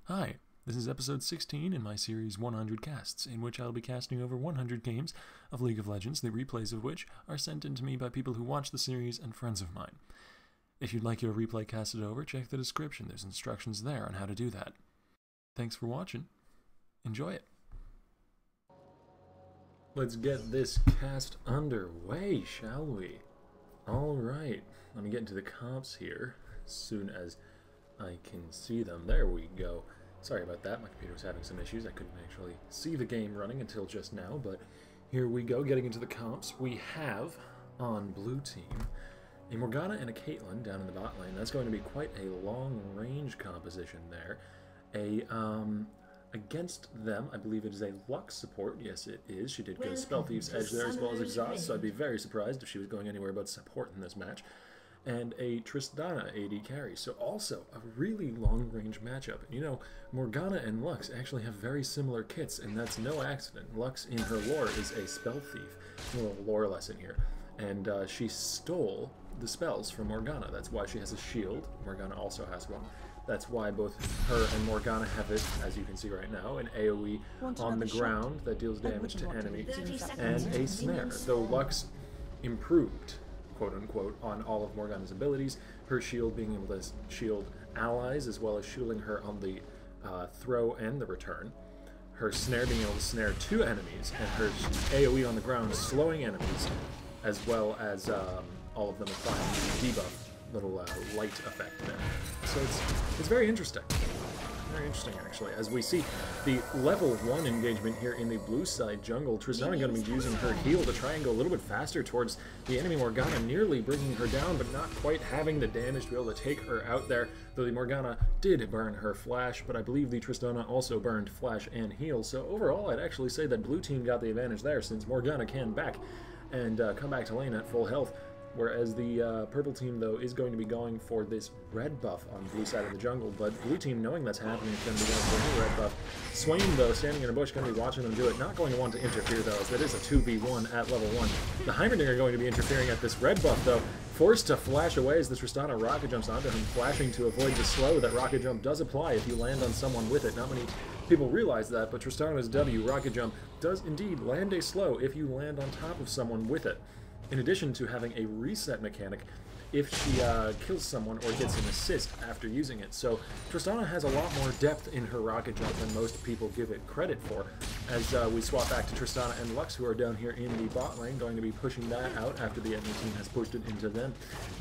Hi, this is episode 16 in my series 100 Casts, in which I'll be casting over 100 games of League of Legends, the replays of which are sent in to me by people who watch the series and friends of mine. If you'd like your replay casted over, check the description. There's instructions there on how to do that. Thanks for watching. Enjoy it. Let's get this cast underway, shall we? Alright, let me get into the comps here as soon as I can see them. There we go. Sorry about that, my computer was having some issues. I couldn't actually see the game running until just now, but here we go, getting into the comps. We have, on blue team, a Morgana and a Caitlyn down in the bot lane. That's going to be quite a long-range composition there. Against them, I believe it is a Lux support. Yes, it is. She did go Spell Thief's Edge there as well as Exhaust, so I'd be very surprised if she was going anywhere but support in this match. And a Tristana AD carry, so also a really long-range matchup. You know, Morgana and Lux actually have very similar kits, and that's no accident. Lux, in her lore, is a Spell Thief. A little lore lesson here. And she stole the spells from Morgana. That's why she has a shield. Morgana also has one. That's why both her and Morgana have it, as you can see right now, an AoE on the ground that deals damage to enemies, and a snare. Though Lux improved, quote-unquote, on all of Morgana's abilities, her shield being able to shield allies as well as shielding her on the throw and the return, her snare being able to snare two enemies, and her AoE on the ground slowing enemies, as well as all of them applying the debuff little light effect there. So it's very interesting. Very interesting, actually. As we see the level 1 engagement here in the blue side jungle, Tristana going to be using her heal to try and go a little bit faster towards the enemy Morgana, nearly bringing her down, but not quite having the damage to be able to take her out there, though the Morgana did burn her flash, but I believe the Tristana also burned flash and heal. So overall, I'd actually say that blue team got the advantage there, since Morgana can back and come back to lane at full health. Whereas the purple team, though, is going to be going for this red buff on the blue side of the jungle, but blue team, knowing that's happening, is going to be going for a new red buff. Swain, though, standing in a bush, going to be watching them do it, not going to want to interfere, though, as that is a 2v1 at level 1. The Heimerdinger going to be interfering at this red buff, though, forced to flash away as the Tristana rocket jumps onto him, flashing to avoid the slow that rocket jump does apply if you land on someone with it. Not many people realize that, but Tristana's W, rocket jump, does indeed land a slow if you land on top of someone with it. In addition to having a reset mechanic if she kills someone or gets an assist after using it. So Tristana has a lot more depth in her rocket jump than most people give it credit for. As we swap back to Tristana and Lux, who are down here in the bot lane, going to be pushing that out after the enemy team has pushed it into them.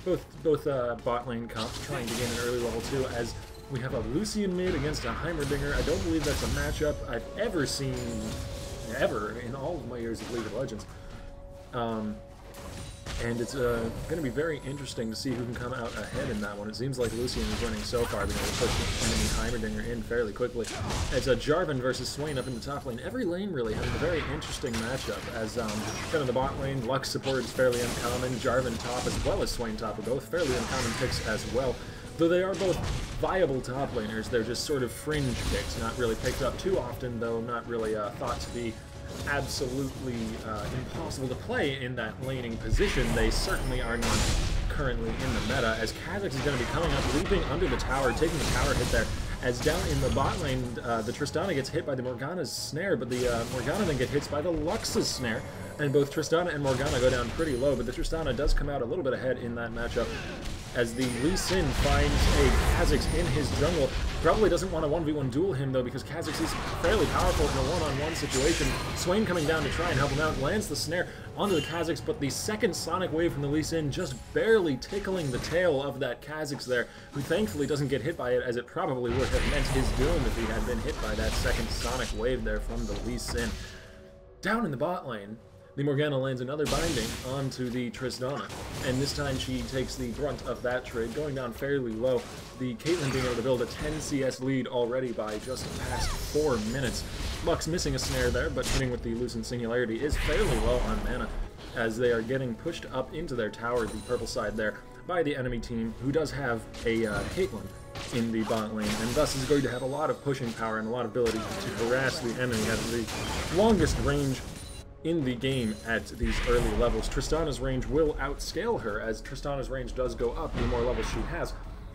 Both bot lane comps trying to gain an early level 2, as we have a Lucian mid against a Heimerdinger. I don't believe that's a matchup I've ever seen, ever, in all of my years of League of Legends. And it's going to be very interesting to see who can come out ahead in that one. It seems like Lucian is running so far, being able to push the enemy Heimerdinger in fairly quickly. It's a Jarvan versus Swain up in the top lane. Every lane really having a very interesting matchup, as kind of the bot lane, Lux support is fairly uncommon, Jarvan top as well as Swain top are both fairly uncommon picks as well. Though they are both viable top laners, they're just sort of fringe picks, not really picked up too often, though not really thought to be absolutely impossible to play in that laning position. They certainly are not currently in the meta, as Kha'Zix is going to be coming up, leaping under the tower, taking the tower hit there, as down in the bot lane, the Tristana gets hit by the Morgana's snare, but the Morgana then gets hit by the Lux's snare, and both Tristana and Morgana go down pretty low, but the Tristana does come out a little bit ahead in that matchup, as the Lee Sin finds a Kha'Zix in his jungle. Probably doesn't want to 1v1 duel him, though, because Kha'Zix is fairly powerful in a one-on-one situation. Swain coming down to try and help him out, lands the snare onto the Kha'Zix, but the second Sonic Wave from the Lee Sin just barely tickling the tail of that Kha'Zix there, who thankfully doesn't get hit by it, as it probably would have meant his doom if he had been hit by that second Sonic Wave there from the Lee Sin. Down in the bot lane, the Morgana lands another binding onto the Tristana, and this time she takes the brunt of that trade, going down fairly low. The Caitlyn being able to build a 10 CS lead already by just past 4 minutes. Lux missing a snare there, but hitting with the Lucent Singularity is fairly low on mana, as they are getting pushed up into their tower, the purple side there, by the enemy team, who does have a Caitlyn in the bot lane, and thus is going to have a lot of pushing power and a lot of ability to harass the enemy at the longest range in the game at these early levels. Tristana's range will outscale her, as Tristana's range does go up the more levels she has.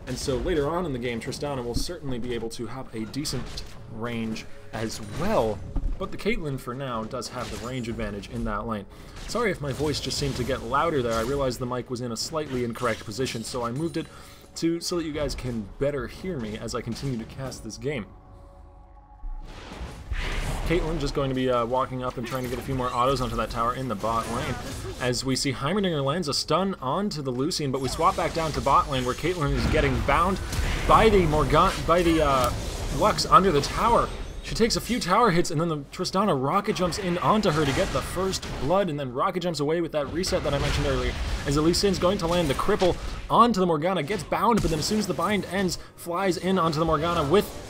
And so later on in the game, Tristana will certainly be able to have a decent range as well. But the Caitlyn, for now, does have the range advantage in that lane. Sorry if my voice just seemed to get louder there. I realized the mic was in a slightly incorrect position, so I moved it so that you guys can better hear me as I continue to cast this game. Caitlyn just going to be walking up and trying to get a few more autos onto that tower in the bot lane. As we see Heimerdinger lands a stun onto the Lucian, but we swap back down to bot lane where Caitlyn is getting bound by the Lux under the tower. She takes a few tower hits, and then the Tristana rocket jumps in onto her to get the first blood, and then rocket jumps away with that reset that I mentioned earlier. As the Lee Sin's going to land the cripple onto the Morgana, gets bound, but then as soon as the bind ends, flies in onto the Morgana with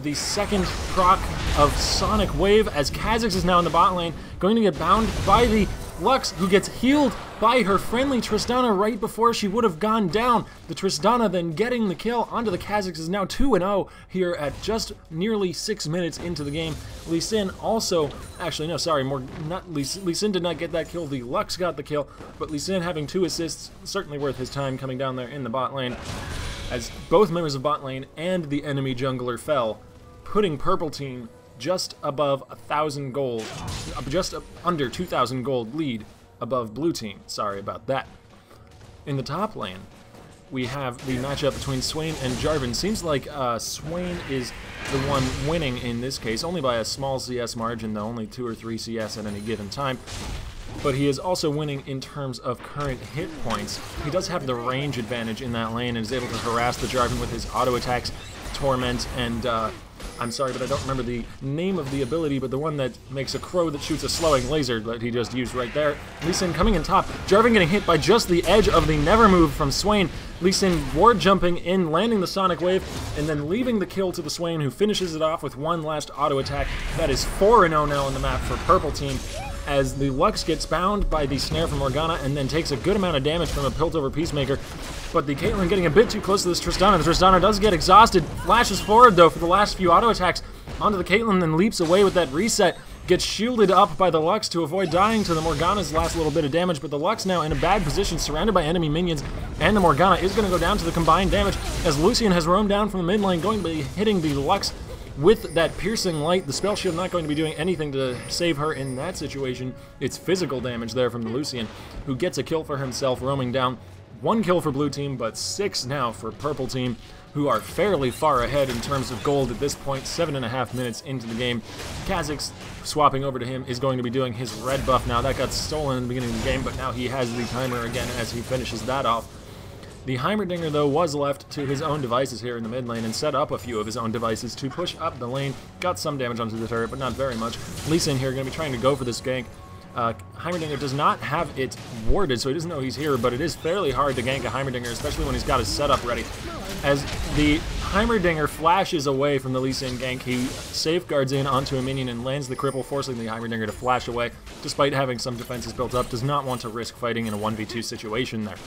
the second proc of Sonic Wave, as Kha'Zix is now in the bot lane, going to get bound by the Lux, who gets healed by her friendly Tristana right before she would have gone down. The Tristana then getting the kill onto the Kha'Zix is now 2-0 here at just nearly 6 minutes into the game. Lee Sin also, actually no, sorry, Lee Sin did not get that kill, the Lux got the kill, but Lee Sin having 2 assists, certainly worth his time coming down there in the bot lane, as both members of bot lane and the enemy jungler fell, putting purple team just above 1,000 gold, just under 2,000 gold lead above blue team. Sorry about that. In the top lane, we have the matchup between Swain and Jarvan. Seems like Swain is the one winning in this case, only by a small CS margin, though, only 2 or 3 CS at any given time. But he is also winning in terms of current hit points. He does have the range advantage in that lane and is able to harass the Jarvan with his auto attacks, Torment, and I'm sorry, but I don't remember the name of the ability, but the one that makes a crow that shoots a slowing laser that he just used right there. Lee Sin coming in top. Jarvan getting hit by just the edge of the never move from Swain. Lee Sin ward jumping in, landing the Sonic Wave, and then leaving the kill to the Swain, who finishes it off with one last auto attack. That is 4-0 now on the map for purple team, as the Lux gets bound by the snare from Morgana and then takes a good amount of damage from a Piltover Peacemaker. But the Caitlyn getting a bit too close to this Tristana. The Tristana does get exhausted, flashes forward though for the last few auto attacks onto the Caitlyn, then leaps away with that reset. Gets shielded up by the Lux to avoid dying to the Morgana's last little bit of damage, but the Lux now in a bad position, surrounded by enemy minions, and the Morgana is going to go down to the combined damage, as Lucian has roamed down from the mid lane, going to be hitting the Lux with that piercing light. The spell shield not going to be doing anything to save her in that situation. It's physical damage there from the Lucian, who gets a kill for himself, roaming down. 1 kill for blue team, but 6 now for purple team, who are fairly far ahead in terms of gold at this point, 7.5 minutes into the game. Kha'Zix, swapping over to him, is going to be doing his red buff now. That got stolen in the beginning of the game, but now he has the timer again as he finishes that off. The Heimerdinger, though, was left to his own devices here in the mid lane and set up a few of his own devices to push up the lane. Got some damage onto the turret, but not very much. Lee Sin here going to be trying to go for this gank. Heimerdinger does not have it warded, so he doesn't know he's here, but it is fairly hard to gank a Heimerdinger, especially when he's got his setup ready. As the Heimerdinger flashes away from the Lee Sin gank, he safeguards in onto a minion and lands the cripple, forcing the Heimerdinger to flash away, despite having some defenses built up. Does not want to risk fighting in a 1v2 situation there.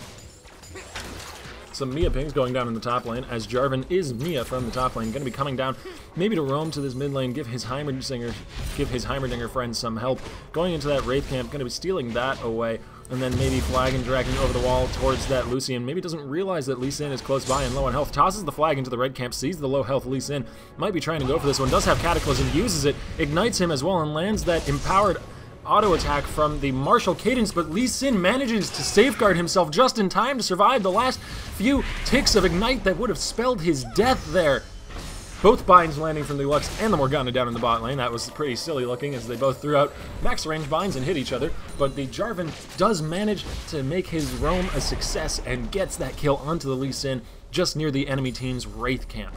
Some Mia pings going down in the top lane, as Jarvan is Mia from the top lane, going to be coming down, maybe to roam to this mid lane, give his Heimerdinger friend some help. Going into that Wraith camp, going to be stealing that away, and then maybe flag and dragging over the wall towards that Lucian. Maybe doesn't realize that Lee Sin is close by and low on health. Tosses the flag into the red camp, sees the low health Lee Sin, might be trying to go for this one, does have Cataclysm, uses it, ignites him as well, and lands that empowered auto attack from the Martial Cadence, but Lee Sin manages to safeguard himself just in time to survive the last few ticks of Ignite that would have spelled his death there. Both binds landing from the Lux and the Morgana down in the bot lane. That was pretty silly looking as they both threw out max range binds and hit each other, but the Jarvan does manage to make his roam a success and gets that kill onto the Lee Sin just near the enemy team's Wraith camp.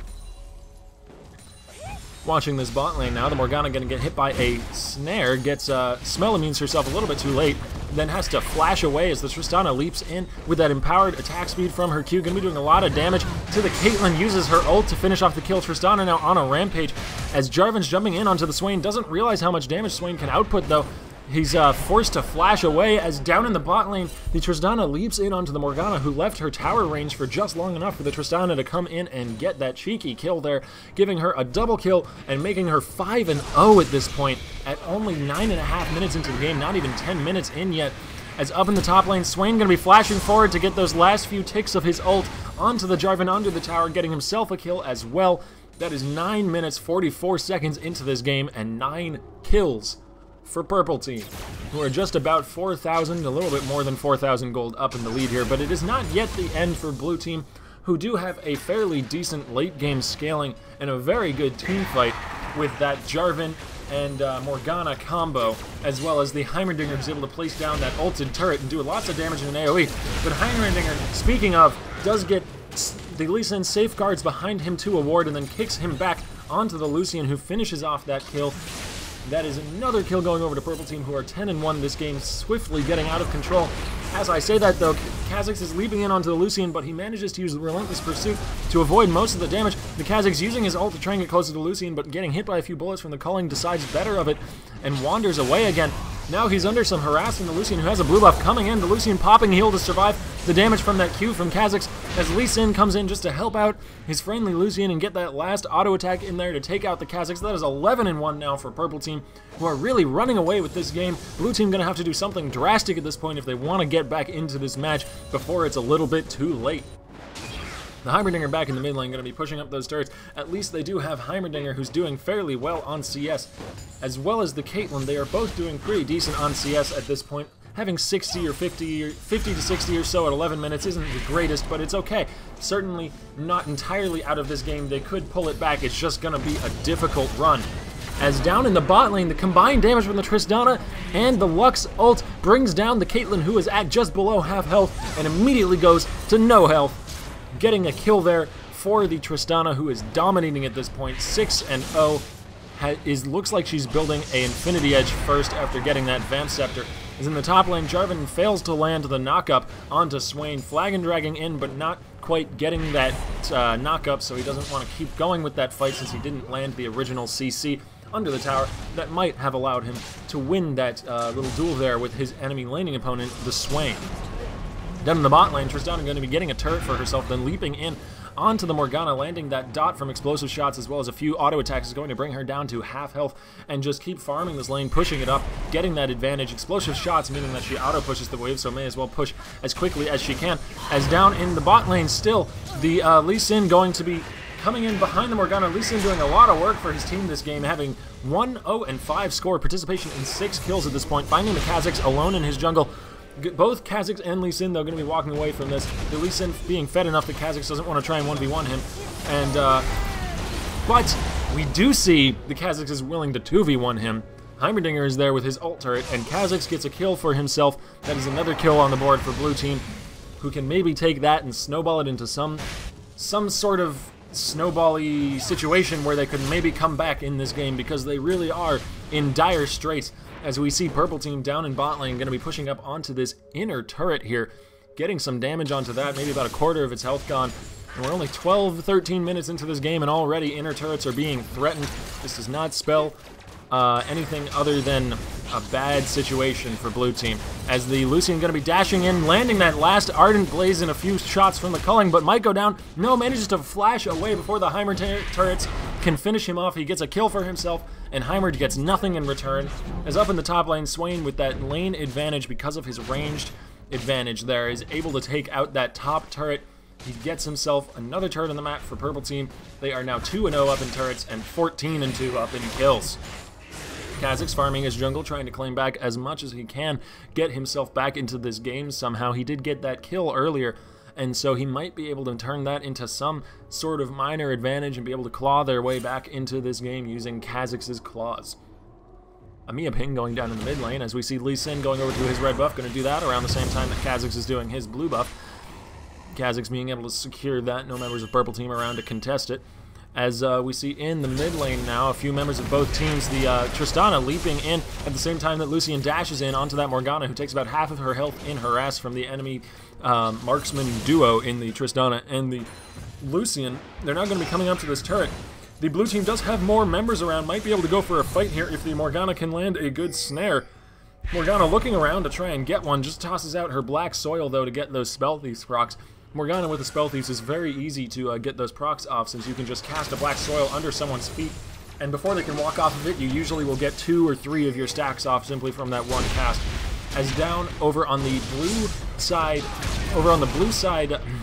Watching this bot lane now, the Morgana going to get hit by a snare, gets smell immunes herself a little bit too late, then has to flash away as the Tristana leaps in with that empowered attack speed from her Q. Going to be doing a lot of damage to the Caitlyn, uses her ult to finish off the kill. Tristana now on a rampage as Jarvan's jumping in onto the Swain. Doesn't realize how much damage Swain can output though. He's forced to flash away as down in the bot lane, the Tristana leaps in onto the Morgana, who left her tower range for just long enough for the Tristana to come in and get that cheeky kill there, giving her a double kill and making her 5-0 at this point at only 9.5 minutes into the game, not even 10 minutes in yet. As up in the top lane, Swain going to be flashing forward to get those last few ticks of his ult onto the Jarvan under the tower, getting himself a kill as well. That is 9 minutes, 44 seconds into this game, and 9 kills for Purple Team, who are just about 4,000, a little bit more than 4,000 gold up in the lead here, but it is not yet the end for Blue Team, who do have a fairly decent late-game scaling and a very good team fight with that Jarvan and Morgana combo, as well as the Heimerdinger who's able to place down that ulted turret and do lots of damage in an AoE. But Heimerdinger, speaking of, does get the Lee Sin safeguards behind him to a ward and then kicks him back onto the Lucian, who finishes off that kill. That is another kill going over to Purple Team, who are 10-1 this game, swiftly getting out of control. As I say that, though, Kha'Zix is leaping in onto the Lucian, but he manages to use the Relentless Pursuit to avoid most of the damage. The Kha'Zix using his ult to try and get closer to Lucian, but getting hit by a few bullets from the culling, decides better of it and wanders away again. Now he's under some harass from the Lucian, who has a blue buff coming in. The Lucian popping heal to survive the damage from that Q from Kha'Zix, as Lee Sin comes in just to help out his friendly Lucian and get that last auto attack in there to take out the Kha'Zix. That is 11-1 now for Purple Team, who are really running away with this game. Blue Team going to have to do something drastic at this point if they want to get back into this match before it's a little bit too late. The Heimerdinger back in the mid lane going to be pushing up those turrets. At least they do have Heimerdinger, who's doing fairly well on CS, as well as the Caitlyn. They are both doing pretty decent on CS at this point. Having 60 or 50 to 60 or so at 11 minutes isn't the greatest, but it's okay. Certainly not entirely out of this game. They could pull it back. It's just going to be a difficult run. As down in the bot lane, the combined damage from the Tristana and the Lux ult brings down the Caitlyn, who is at just below half health, and immediately goes to no health, getting a kill there for the Tristana, who is dominating at this point. 6-0. Looks like she's building an Infinity Edge first after getting that Vamp Scepter. As in the top lane, Jarvan fails to land the knock-up onto Swain, flag and dragging in, but not quite getting that knock-up, so he doesn't want to keep going with that fight since he didn't land the original CC under the tower that might have allowed him to win that little duel there with his enemy laning opponent, the Swain. Down in the bot lane, Tristana going to be getting a turret for herself, then leaping in onto the Morgana, landing that dot from explosive shots as well as a few auto attacks is going to bring her down to half health, and just keep farming this lane, pushing it up, getting that advantage. Explosive shots meaning that she auto pushes the wave, so may as well push as quickly as she can. As down in the bot lane still, the Lee Sin going to be coming in behind the Morgana. Lee Sin doing a lot of work for his team this game, having 1-0-5 score, participation in 6 kills at this point, finding the Kha'Zix alone in his jungle. Both Kha'Zix and Lee Sin, though, going to be walking away from this. The Lee Sin being fed enough that Kha'Zix doesn't want to try and 1v1 him. And, but we do see the Kha'Zix is willing to 2v1 him. Heimerdinger is there with his ult turret, and Kha'Zix gets a kill for himself. That is another kill on the board for Blue Team, who can maybe take that and snowball it into some sort of snowball-y situation where they could maybe come back in this game, because they really are in dire straits. As we see Purple Team down in bot lane, going to be pushing up onto this inner turret here, getting some damage onto that, maybe about a quarter of its health gone. And we're only 12-13 minutes into this game, and already inner turrets are being threatened. This does not spell anything other than a bad situation for Blue Team. As the Lucian going to be dashing in, landing that last Ardent Blaze in a few shots from the culling, but might go down. No, manages to flash away before the Heimer turrets can finish him off. He gets a kill for himself, and Heimer gets nothing in return. As up in the top lane, Swain, with that lane advantage because of his ranged advantage there, is able to take out that top turret. He gets himself another turret on the map for Purple Team. They are now 2-0 up in turrets and 14-2 up in kills. Kha'Zix farming his jungle, trying to claim back as much as he can, get himself back into this game somehow. He did get that kill earlier, and so he might be able to turn that into some sort of minor advantage and be able to claw their way back into this game using Kha'Zix's claws. A Mia Ping going down in the mid lane, as we see Lee Sin going over to his red buff, going to do that around the same time that Kha'Zix is doing his blue buff. Kha'Zix being able to secure that, no members of Purple Team around to contest it. As we see in the mid lane now, a few members of both teams, the Tristana leaping in at the same time that Lucian dashes in onto that Morgana, who takes about half of her health in harass from the enemy marksman duo in the Tristana and the Lucian. They're now going to be coming up to this turret. The Blue Team does have more members around, might be able to go for a fight here if the Morgana can land a good snare. Morgana looking around to try and get one, just tosses out her Black Soil, though, to get those Spell Thieves procs. Morgana with the Spell Thieves is very easy to get those procs off, since you can just cast a Black Soil under someone's feet, and before they can walk off of it, you usually will get 2 or 3 of your stacks off simply from that one cast. as down over on the blue side,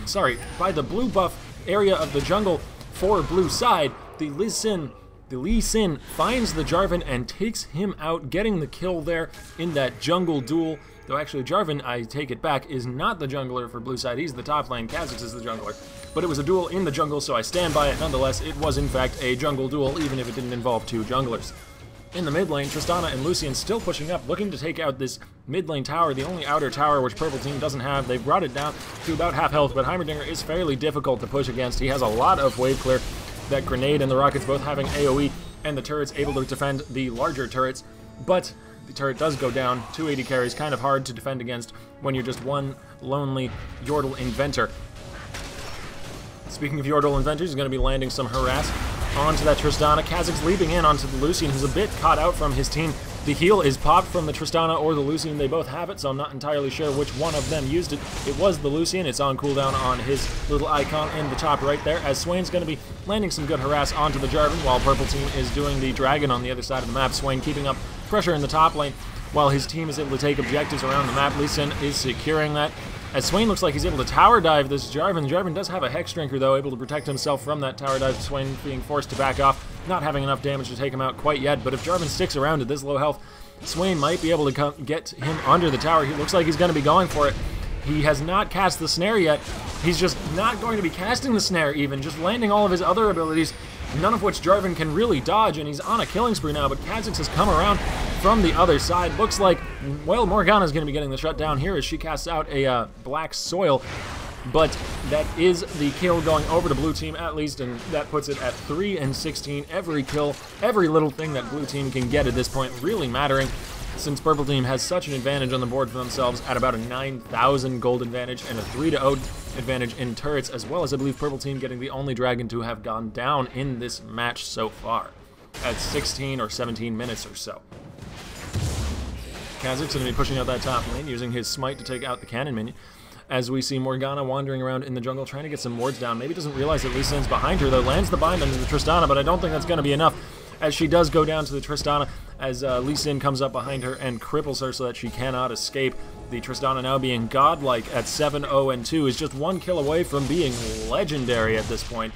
sorry, by the blue buff area of the jungle for blue side, the Lee Sin finds the Jarvan and takes him out, getting the kill there in that jungle duel. Though actually Jarvan, I take it back, is not the jungler for blue side. He's the top lane. Kha'Zix is the jungler. But it was a duel in the jungle, so I stand by it. Nonetheless, it was in fact a jungle duel, even if it didn't involve two junglers. In the mid lane, Tristana and Lucian still pushing up, looking to take out this mid lane tower, the only outer tower which purple team doesn't have. They've brought it down to about half health, but Heimerdinger is fairly difficult to push against. He has a lot of wave clear. That grenade and the rockets both having AoE, and the turrets able to defend the larger turrets, but the turret does go down. 280 carries, kind of hard to defend against when you're just one lonely Yordle Inventor. Speaking of Yordle Inventors, he's going to be landing some harass onto that Tristana. Kha'Zix leaping in onto the Lucian, who's a bit caught out from his team. The heal is popped from the Tristana or the Lucian. They both have it, so I'm not entirely sure which one of them used it. It was the Lucian. It's on cooldown on his little icon in the top right there, as Swain's going to be landing some good harass onto the Jarvan, while purple team is doing the dragon on the other side of the map. Swain keeping up pressure in the top lane, while his team is able to take objectives around the map. Lee Sin is securing that, as Swain looks like he's able to tower dive this Jarvan. Jarvan does have a Hex Drinker, though, able to protect himself from that tower dive. Swain being forced to back off, not having enough damage to take him out quite yet, but if Jarvan sticks around at this low health, Swain might be able to get him under the tower. He looks like he's going to be going for it. He has not cast the snare yet. He's just not going to be casting the snare even, just landing all of his other abilities, none of which Jarvan can really dodge, and he's on a killing spree now, but Kha'Zix has come around from the other side. Looks like, well, Morgana's going to be getting the shutdown here as she casts out a Black Soil, but that is the kill going over to blue team at least, and that puts it at 3 and 16. Every kill, every little thing that blue team can get at this point really mattering, since purple team has such an advantage on the board for themselves at about a 9,000 gold advantage and a 3-0 advantage in turrets, as well as I believe purple team getting the only dragon to have gone down in this match so far at 16 or 17 minutes or so. Kha'Zix going to be pushing out that top lane, using his smite to take out the cannon minion, as we see Morgana wandering around in the jungle trying to get some wards down. Maybe doesn't realize that Lee Sin's behind her, though. Lands the bind under the Tristana, but I don't think that's going to be enough, as she does go down to the Tristana, as Lee Sin comes up behind her and cripples her so that she cannot escape. The Tristana, now being godlike at 7-0-2, is just one kill away from being legendary at this point,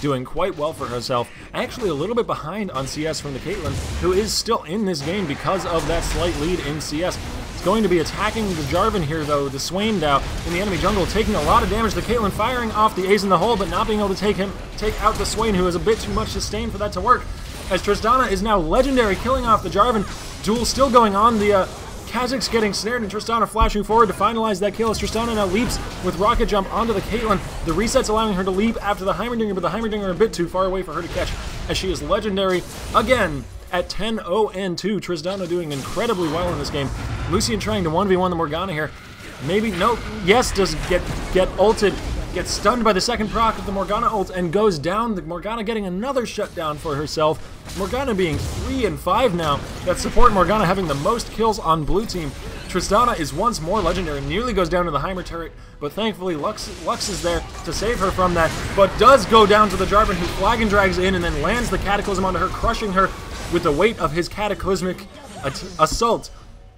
doing quite well for herself. Actually a little bit behind on CS from the Caitlyn, who is still in this game because of that slight lead in CS. It's going to be attacking the Jarvan here, though. The Swain now in the enemy jungle, taking a lot of damage. The Caitlyn firing off the Ace in the hole, but not being able to take out the Swain, who is a bit too much sustain for that to work, as Tristana is now legendary, killing off the Jarvan. Duel still going on. The Kha'Zix getting snared, and Tristana flashing forward to finalize that kill, as Tristana now leaps with rocket jump onto the Caitlyn. The reset's allowing her to leap after the Heimerdinger, but the Heimerdinger a bit too far away for her to catch, as she is legendary again at 10-0-2. Tristana doing incredibly well in this game. Lucian trying to 1v1 the Morgana here. Maybe, no, yes, does get ulted. Gets stunned by the second proc of the Morgana ult and goes down. The Morgana getting another shutdown for herself. Morgana being 3 and 5 now. That support Morgana having the most kills on blue team. Tristana is once more legendary, nearly goes down to the Heimer turret, but thankfully Lux is there to save her from that, but does go down to the Jarvan, who flag and drags in and then lands the Cataclysm onto her, crushing her with the weight of his Cataclysmic assault,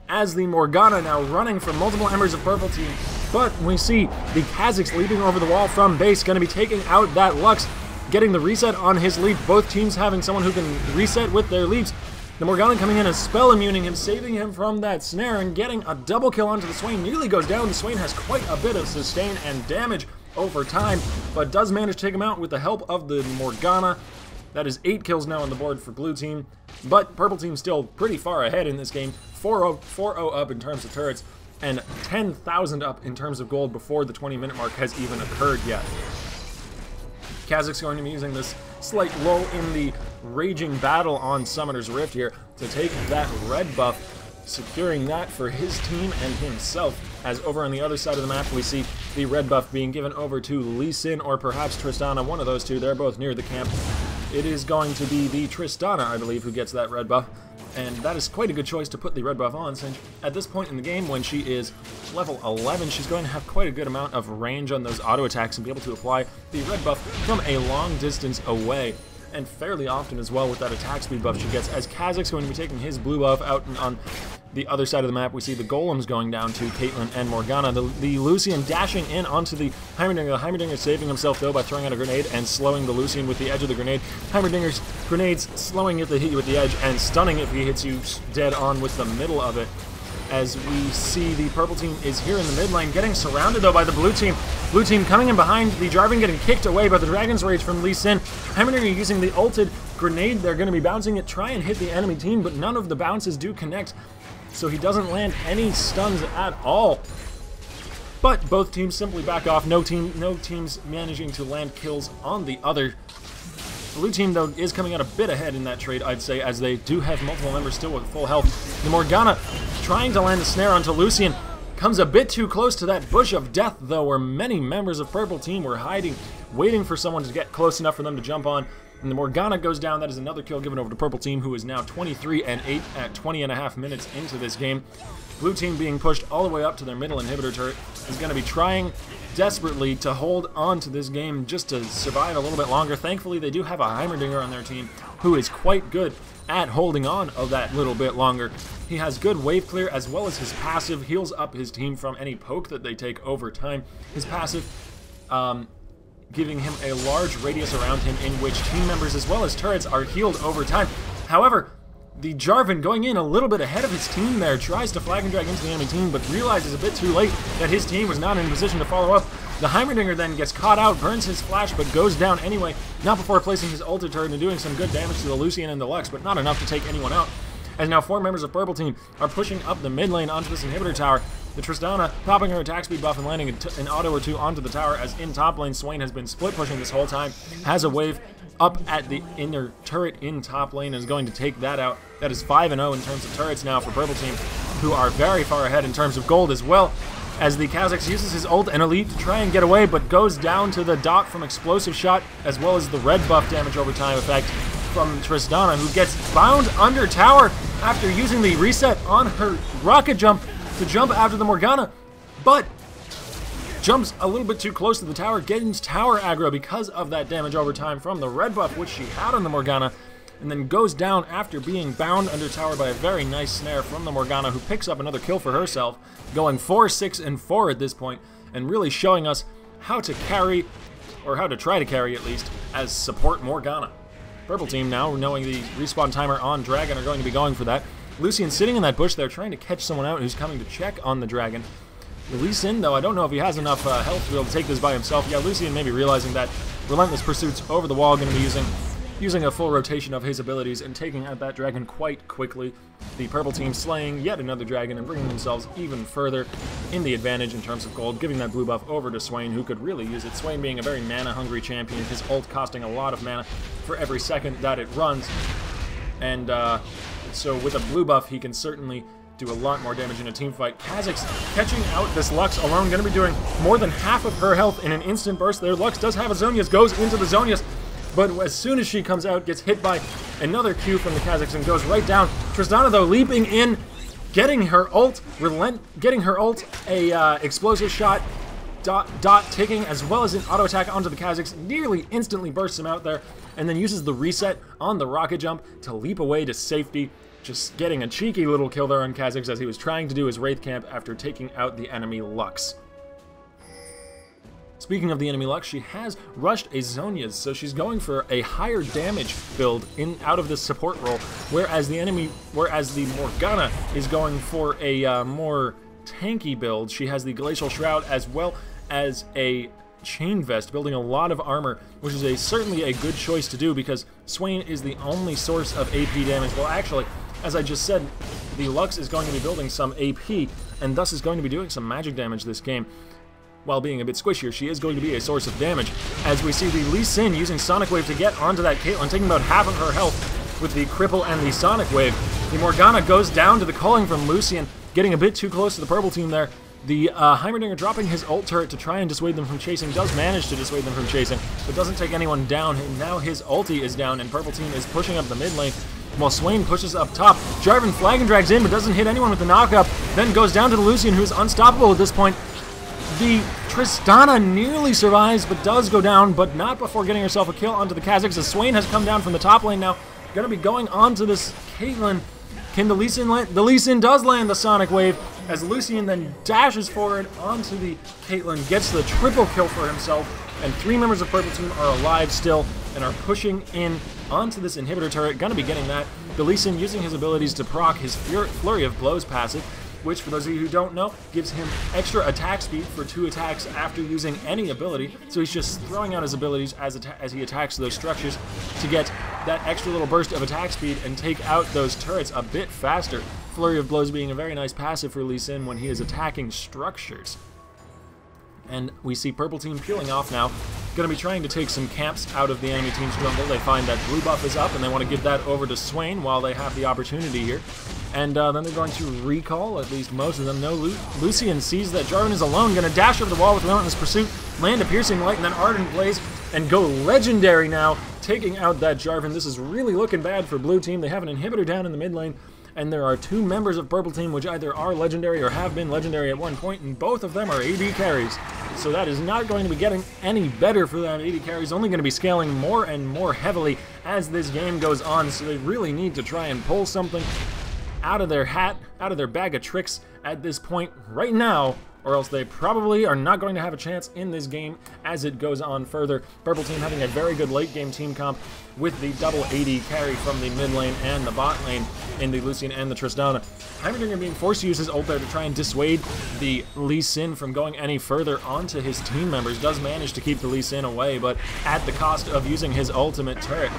as the Morgana now running from multiple embers of purple team. But we see the Kha'Zix leaping over the wall from base, going to be taking out that Lux, getting the reset on his leap. Both teams having someone who can reset with their leaps. The Morgana coming in and spell immuning him, saving him from that snare, and getting a double kill onto the Swain. Nearly goes down. The Swain has quite a bit of sustain and damage over time, but does manage to take him out with the help of the Morgana. That is 8 kills now on the board for blue team, but purple team still pretty far ahead in this game. 4-0 up in terms of turrets, and 10,000 up in terms of gold before the 20-minute mark has even occurred yet. Kha'Zix going to be using this slight lull in the raging battle on Summoner's Rift here to take that red buff, securing that for his team and himself, as over on the other side of the map we see the red buff being given over to Lee Sin or perhaps Tristana, one of those two. They're both near the camp. It is going to be the Tristana, I believe, who gets that red buff. And that is quite a good choice to put the red buff on, since at this point in the game, when she is level 11, she's going to have quite a good amount of range on those auto attacks and be able to apply the red buff from a long distance away, and fairly often as well with that attack speed buff she gets, as Kha'Zix going to be taking his blue buff out on the other side of the map, we see the golems going down to Caitlyn and Morgana. The Lucian dashing in onto the Heimerdinger. The Heimerdinger saving himself, though, by throwing out a grenade and slowing the Lucian with the edge of the grenade. Heimerdinger's grenades slowing if they hit you with the edge and stunning if he hits you dead on with the middle of it. As we see the purple team is here in the mid lane, getting surrounded, though, by the blue team. Blue team coming in behind, the Jarvan getting kicked away by the Dragon's Rage from Lee Sin. Heimerdinger using the ulted grenade. They're going to be bouncing it, try and hit the enemy team, but none of the bounces do connect, so he doesn't land any stuns at all. But both teams simply back off. No teams managing to land kills on the other. The blue team, though, is coming out a bit ahead in that trade, I'd say, as they do have multiple members still with full health. The Morgana trying to land a snare onto Lucian. Comes a bit too close to that bush of death, though, where many members of purple team were hiding, waiting for someone to get close enough for them to jump on. And the Morgana goes down. That is another kill given over to purple team, who is now 23-8 at 20.5 minutes into this game. Blue team being pushed all the way up to their middle inhibitor turret is going to be trying desperately to hold on to this game just to survive a little bit longer. Thankfully, they do have a Heimerdinger on their team who is quite good at holding on of that little bit longer. He has good wave clear, as well as his passive heals up his team from any poke that they take over time. His passive giving him a large radius around him in which team members as well as turrets are healed over time. However, the Jarvan going in a little bit ahead of his team there, tries to flag and drag into the enemy team, but realizes a bit too late that his team was not in a position to follow up. The Heimerdinger then gets caught out, burns his flash, but goes down anyway, not before placing his ulted turret and doing some good damage to the Lucian and the Lux, but not enough to take anyone out. As now 4 members of purple team are pushing up the mid lane onto this inhibitor tower. The Tristana popping her attack speed buff and landing an auto or two onto the tower, as in top lane Swain has been split pushing this whole time, has a wave up at the inner turret in top lane and is going to take that out. That is 5-0 in terms of turrets now for purple team, who are very far ahead in terms of gold as well, as the Kha'Zix uses his ult and elite to try and get away, but goes down to the dot from explosive shot, as well as the red buff damage over time effect from Tristana, who gets bound under tower after using the reset on her rocket jump to jump after the Morgana, but jumps a little bit too close to the tower, getting tower aggro because of that damage over time from the red buff which she had on the Morgana, and then goes down after being bound under tower by a very nice snare from the Morgana, who picks up another kill for herself, going 4-6-4 at this point, and really showing us how to carry, or how to try to carry at least, as support Morgana. Purple team now, knowing the respawn timer on Dragon, are going to be going for that. Lucian sitting in that bush there, trying to catch someone out who's coming to check on the Dragon. Lee Sin, though, I don't know if he has enough health to be able to take this by himself. Yeah, Lucian maybe realizing that Relentless Pursuit's over the wall, going to be using a full rotation of his abilities and taking out that dragon quite quickly. The purple team slaying yet another dragon and bringing themselves even further in the advantage in terms of gold, giving that blue buff over to Swain, who could really use it. Swain being a very mana-hungry champion, his ult costing a lot of mana for every second that it runs. And so with a blue buff, he can certainly do a lot more damage in a team fight. Kha'Zix catching out this Lux alone, going to be doing more than half of her health in an instant burst there. Lux does have a Zhonya's, goes into the Zhonya's, but as soon as she comes out, gets hit by another Q from the Kha'Zix and goes right down. Tristana, though, leaping in, getting her ult, explosive shot, dot ticking, as well as an auto attack onto the Kha'Zix, nearly instantly bursts him out there, and then uses the reset on the rocket jump to leap away to safety, just getting a cheeky little kill there on Kha'Zix as he was trying to do his Wraith Camp after taking out the enemy Lux. Speaking of the enemy Lux, she has rushed a Zhonya's, so she's going for a higher damage build out of this support role, whereas the Morgana is going for a more tanky build. She has the Glacial Shroud as well as a Chain Vest, building a lot of armor, which is certainly a good choice to do because Swain is the only source of AP damage. Well, actually, as I just said, the Lux is going to be building some AP, and thus is going to be doing some magic damage this game. While being a bit squishier, she is going to be a source of damage, as we see the Lee Sin using Sonic Wave to get onto that Caitlyn, taking about half of her health with the Cripple and the Sonic Wave. The Morgana goes down to the culling from Lucian, getting a bit too close to the purple team there. The Heimerdinger dropping his ult turret to try and dissuade them from chasing, does manage to dissuade them from chasing, but doesn't take anyone down, and now his ulti is down, and purple team is pushing up the mid lane, while Swain pushes up top. Jarvan flag and drags in, but doesn't hit anyone with the knockup, then goes down to the Lucian, who's unstoppable at this point. The Tristana nearly survives, but does go down, but not before getting herself a kill onto the Kha'Zix, as Swain has come down from the top lane now, going to be going on to this Caitlyn. Can the Lee Sin land? The Lee Sin does land the Sonic Wave, as Lucian then dashes forward onto the Caitlyn, gets the triple kill for himself, and 3 members of Purple Team are alive still and are pushing in onto this inhibitor turret. Gonna be getting that. The Lee Sin using his abilities to proc his Flurry of Blows passive, which, for those of you who don't know, gives him extra attack speed for 2 attacks after using any ability. So he's just throwing out his abilities as he attacks those structures to get that extra little burst of attack speed and take out those turrets a bit faster. Flurry of Blows being a very nice passive for Lee Sin when he is attacking structures. And we see Purple Team peeling off now. Going to be trying to take some camps out of the enemy team's jungle. They find that blue buff is up, and they want to give that over to Swain while they have the opportunity here. And then they're going to recall, at least most of them. No, Lucian sees that Jarvan is alone, going to dash over the wall with Relentless Pursuit, land a Piercing Light, and then Ardent Blaze, and go legendary now, taking out that Jarvan. This is really looking bad for Blue Team. They have an inhibitor down in the mid lane, and there are 2 members of Purple Team which either are legendary or have been legendary at one point, and both of them are AD carries. So that is not going to be getting any better for them. AD carries only going to be scaling more and more heavily as this game goes on, so they really need to try and pull something out of their hat, out of their bag of tricks at this point right now, or else they probably are not going to have a chance in this game as it goes on further. Purple Team having a very good late game team comp with the double AD carry from the mid lane and the bot lane in the Lucian and the Tristana. Heimerdinger being forced to use his ult there to try and dissuade the Lee Sin from going any further onto his team members. Does manage to keep the Lee Sin away, but at the cost of using his ultimate turret.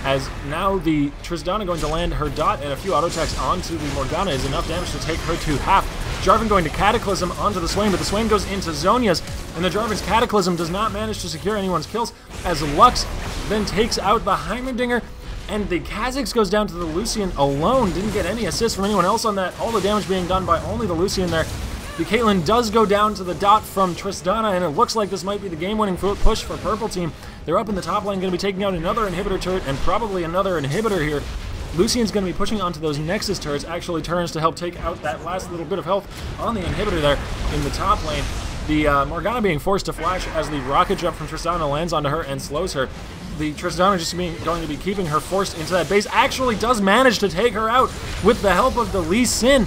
As now the Tristana going to land her dot and a few auto attacks onto the Morgana is enough damage to take her to half. Jarvan going to Cataclysm onto the Swain, but the Swain goes into Zhonya's, and the Jarvan's Cataclysm does not manage to secure anyone's kills, as Lux then takes out the Heimerdinger, and the Kha'Zix goes down to the Lucian alone. Didn't get any assist from anyone else on that. All the damage being done by only the Lucian there. The Caitlyn does go down to the dot from Tristana, and it looks like this might be the game-winning push for Purple Team. They're up in the top lane, going to be taking out another inhibitor turret, and probably another inhibitor here. Lucian's going to be pushing onto those Nexus turrets, actually turns to help take out that last little bit of health on the inhibitor there in the top lane. The Morgana being forced to flash as the rocket jump from Tristana lands onto her and slows her. The Tristana just going to be keeping her forced into that base, actually does manage to take her out with the help of the Lee Sin.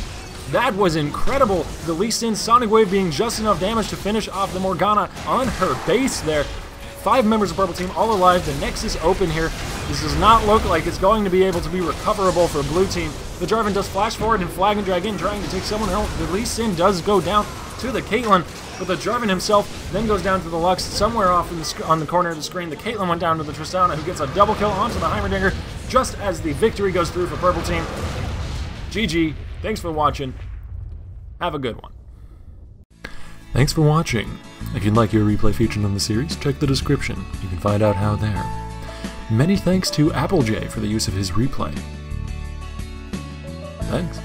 That was incredible. The Lee Sin Sonic Wave being just enough damage to finish off the Morgana on her base there. 5 members of Purple Team all alive. The Nexus open here. This does not look like it's going to be able to be recoverable for Blue Team. The Jarvan does flash forward and flag and drag in, trying to take someone else. The Lee Sin does go down to the Caitlyn, but the Jarvan himself then goes down to the Lux somewhere off on the corner of the screen. The Caitlyn went down to the Tristana, who gets a double kill onto the Heimerdinger just as the victory goes through for Purple Team. GG. Thanks for watching. Have a good one. Thanks for watching. If you'd like your replay featured on the series, check the description. You can find out how there. Many thanks to Applejay for the use of his replay. Thanks.